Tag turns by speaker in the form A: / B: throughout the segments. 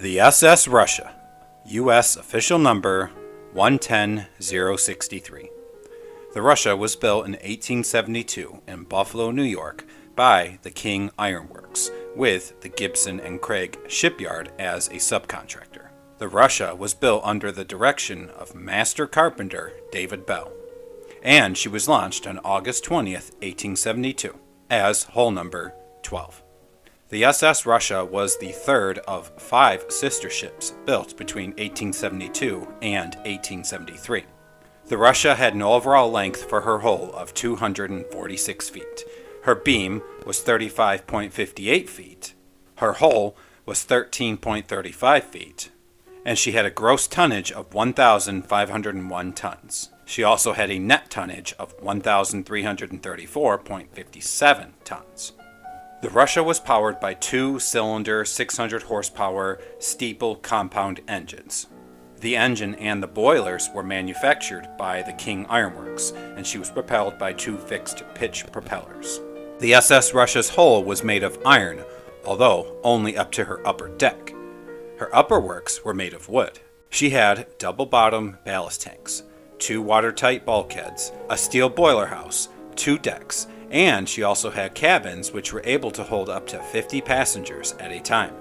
A: The SS Russia, U.S. official number 110063. The Russia was built in 1872 in Buffalo, New York by the King Iron Works, with the Gibson and Craig shipyard as a subcontractor. The Russia was built under the direction of master carpenter David Bell, and she was launched on August 20th, 1872, as hull number 12. The SS Russia was the third of 5 sister ships built between 1872 and 1873. The Russia had an overall length for her hull of 246 feet. Her beam was 35.58 feet. Her hull was 13.35 feet. And she had a gross tonnage of 1,501 tons. She also had a net tonnage of 1,334.57 tons. The Russia was powered by 2-cylinder 600 horsepower steeple compound engines. The engine and the boilers were manufactured by the King Iron Works, and she was propelled by 2 fixed pitch propellers. The SS Russia's hull was made of iron, although only up to her upper deck. Her upper works were made of wood. She had double bottom ballast tanks, 2 watertight bulkheads, a steel boiler house, 2 decks, and she also had cabins which were able to hold up to 50 passengers at a time.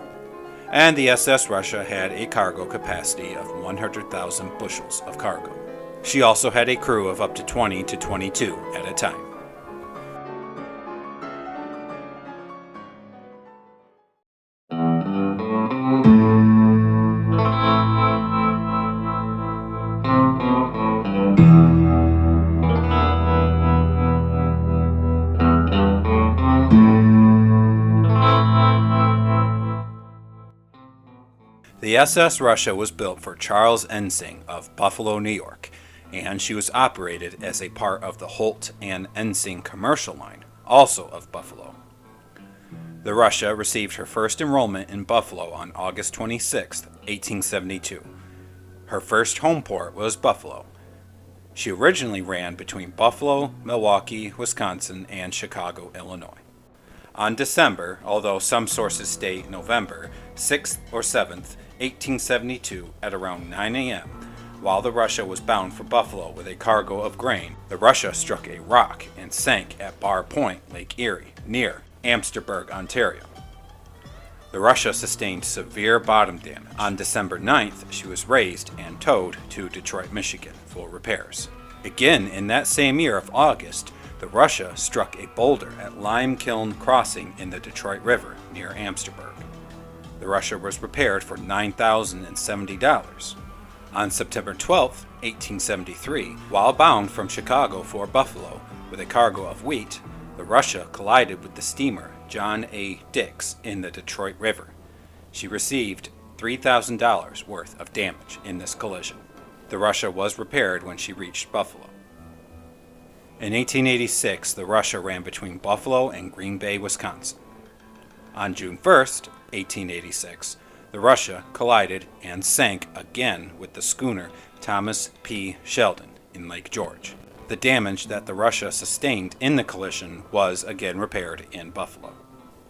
A: And the SS Russia had a cargo capacity of 100,000 bushels of cargo. She also had a crew of up to 20 to 22 at a time. The SS Russia was built for Charles Ensing of Buffalo, New York, and she was operated as a part of the Holt and Ensing commercial line, also of Buffalo. The Russia received her first enrollment in Buffalo on August 26, 1872. Her first home port was Buffalo. She originally ran between Buffalo, Milwaukee, Wisconsin, and Chicago, Illinois. On December, although some sources state November 6th or 7th, 1872, at around 9 a.m., while the Russia was bound for Buffalo with a cargo of grain, the Russia struck a rock and sank at Bar Point, Lake Erie, near Amsterdam, Ontario. The Russia sustained severe bottom damage. On December 9th, she was raised and towed to Detroit, Michigan for repairs. Again, in that same year of August, the Russia struck a boulder at Lime Kiln Crossing in the Detroit River near Amsterdam. The Russia was repaired for $9,070. On September 12, 1873, while bound from Chicago for Buffalo with a cargo of wheat, the Russia collided with the steamer John A. Dix in the Detroit River. She received $3,000 worth of damage in this collision. The Russia was repaired when she reached Buffalo. In 1886, the Russia ran between Buffalo and Green Bay, Wisconsin. On June 1st, 1886, the Russia collided and sank again with the schooner Thomas P. Sheldon in Lake George. The damage that the Russia sustained in the collision was again repaired in Buffalo.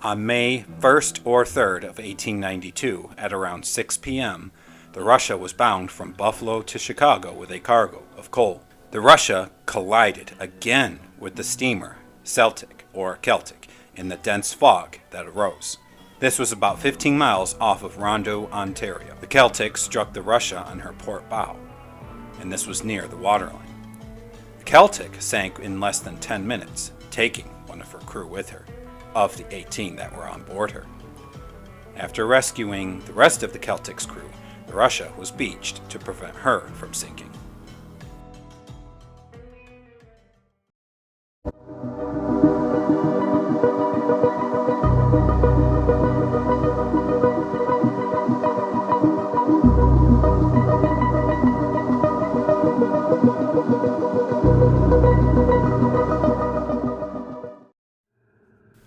A: On May 1st or 3rd of 1892, at around 6 p.m., the Russia was bound from Buffalo to Chicago with a cargo of coal. The Russia collided again with the steamer Celtic or Celtic in the dense fog that arose. This was about 15 miles off of Rondeau, Ontario. The Celtic struck the Russia on her port bow, and this was near the waterline. The Celtic sank in less than 10 minutes, taking one of her crew with her, of the 18 that were on board her. After rescuing the rest of the Celtic's crew, the Russia was beached to prevent her from sinking.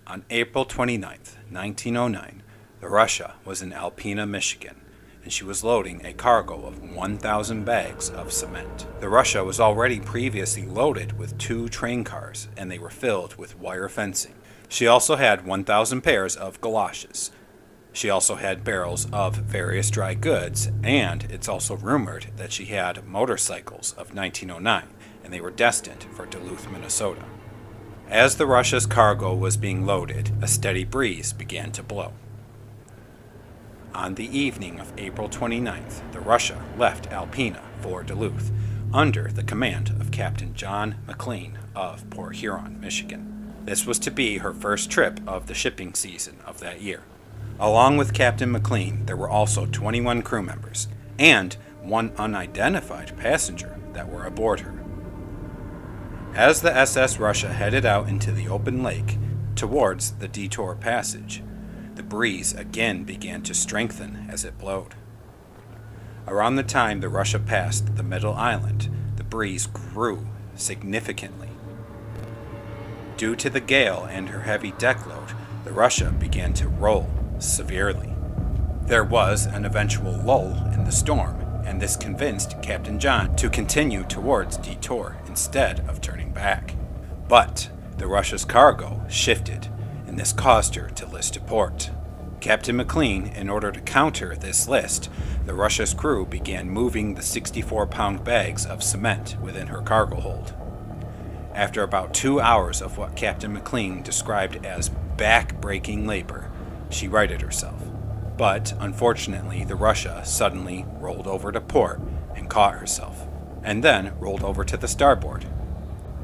A: On April 29, 1909, the Russia was in Alpena, Michigan, and she was loading a cargo of 1,000 bags of cement. The Russia was already previously loaded with 2 train cars, and they were filled with wire fencing. She also had 1,000 pairs of galoshes. She also had barrels of various dry goods, and it's also rumored that she had motorcycles of 1909, and they were destined for Duluth, Minnesota. As the Russia's cargo was being loaded, a steady breeze began to blow. On the evening of April 29th, the Russia left Alpena for Duluth, under the command of Captain John McLean of Port Huron, Michigan. This was to be her first trip of the shipping season of that year. Along with Captain McLean, there were also 21 crew members and one unidentified passenger that were aboard her. As the SS Russia headed out into the open lake towards the Detour Passage, the breeze again began to strengthen as it blowed. Around the time the Russia passed the middle island, the breeze grew significantly. Due to the gale and her heavy deck load, the Russia began to roll severely. There was an eventual lull in the storm, and this convinced Captain John to continue towards Detour instead of turning back. But the Russia's cargo shifted, and this caused her to list to port. Captain McLean, in order to counter this list, the Russia's crew began moving the 64-pound bags of cement within her cargo hold. After about 2 hours of what Captain McLean described as back-breaking labor, she righted herself. But, unfortunately, the Russia suddenly rolled over to port and caught herself, and then rolled over to the starboard.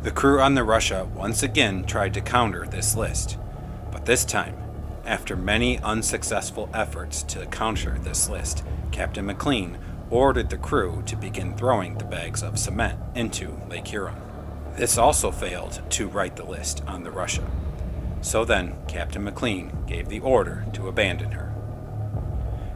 A: The crew on the Russia once again tried to counter this list, but this time, after many unsuccessful efforts to counter this list, Captain McLean ordered the crew to begin throwing the bags of cement into Lake Huron. This also failed to right the list on the Russia. So then, Captain McLean gave the order to abandon her.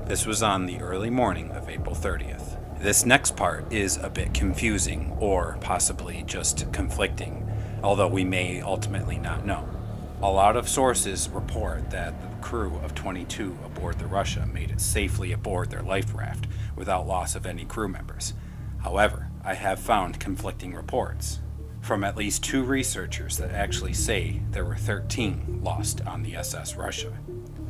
A: This was on the early morning of April 30th. This next part is a bit confusing, or possibly just conflicting, although we may ultimately not know. A lot of sources report that the crew of 22 aboard the Russia made it safely aboard their life raft without loss of any crew members. However, I have found conflicting reports from at least 2 researchers that actually say there were 13 lost on the SS Russia.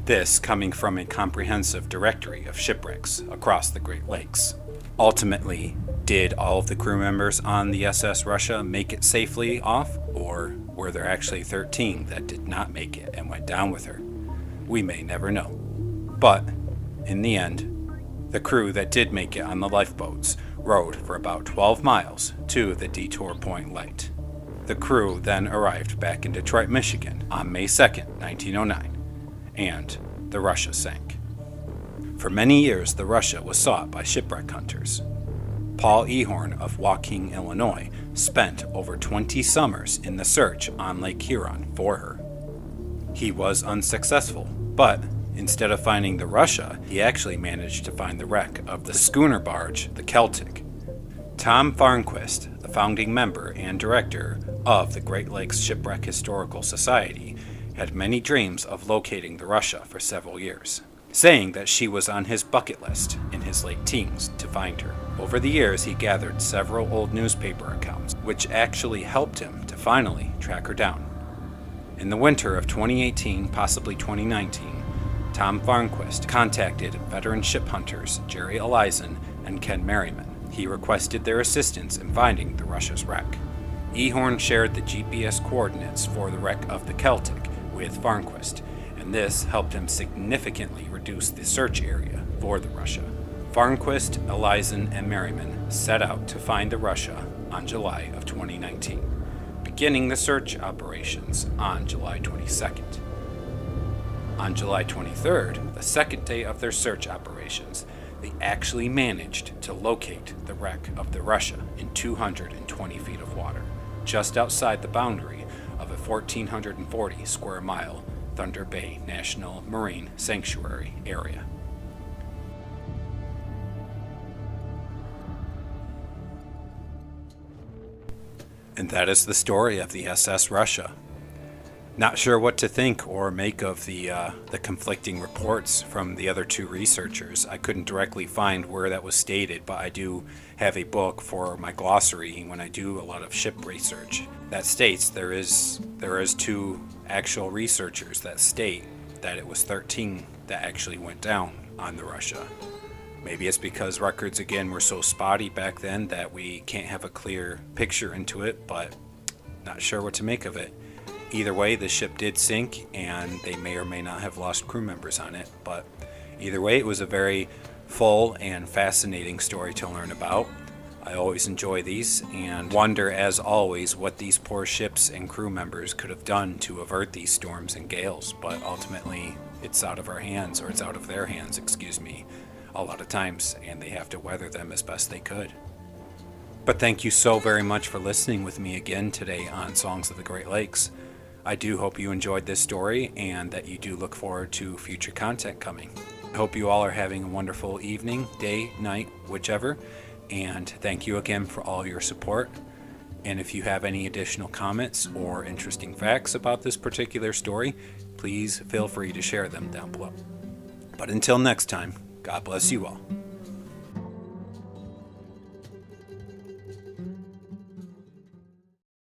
A: This coming from a comprehensive directory of shipwrecks across the Great Lakes. Ultimately, did all of the crew members on the SS Russia make it safely off, or were there actually 13 that did not make it and went down with her? We may never know. But, in the end, the crew that did make it on the lifeboats rowed for about 12 miles to the Detour Point Light. The crew then arrived back in Detroit, Michigan on May 2nd, 1909, and the Russia sank. For many years, the Russia was sought by shipwreck hunters. Paul Ehorn of Woking, Illinois, spent over 20 summers in the search on Lake Huron for her. He was unsuccessful, but instead of finding the Russia, he actually managed to find the wreck of the schooner barge, the Celtic. Tom Farnquist, the founding member and director of the Great Lakes Shipwreck Historical Society, had many dreams of locating the Russia for several years, saying that she was on his bucket list in his late teens to find her. Over the years, he gathered several old newspaper accounts, which actually helped him to finally track her down. In the winter of 2018, possibly 2019, Tom Farnquist contacted veteran ship hunters Jerry Elizen and Ken Merriman. He requested their assistance in finding the Russia's wreck. Ehorn shared the GPS coordinates for the wreck of the Celtic with Farnquist, and this helped him significantly reduce the search area for the Russia. Farnquist, Elizen, and Merriman set out to find the Russia on July of 2019, beginning the search operations on July 22nd. On July 23rd, the second day of their search operations, they actually managed to locate the wreck of the Russia in 220 feet of water, just outside the boundary of a 1,440 square mile Thunder Bay National Marine Sanctuary area. And that is the story of the SS Russia. Not sure what to think or make of the conflicting reports from the other 2 researchers. I couldn't directly find where that was stated, but I do have a book for my glossary when I do a lot of ship research that states there is 2 actual researchers that state that it was 13 that actually went down on the Russia. Maybe it's because records again were so spotty back then that we can't have a clear picture into it, but not sure what to make of it. Either way, the ship did sink, and they may or may not have lost crew members on it, but either way, it was a very full and fascinating story to learn about. I always enjoy these and wonder, as always, what these poor ships and crew members could have done to avert these storms and gales, but ultimately it's out of our hands, or it's out of their hands, excuse me, a lot of times, and they have to weather them as best they could. But thank you so very much for listening with me again today on Songs of the Great Lakes. I do hope you enjoyed this story and that you do look forward to future content coming. I hope you all are having a wonderful evening, day, night, whichever, and thank you again for all your support. And if you have any additional comments or interesting facts about this particular story, please feel free to share them down below. But until next time, God bless you all.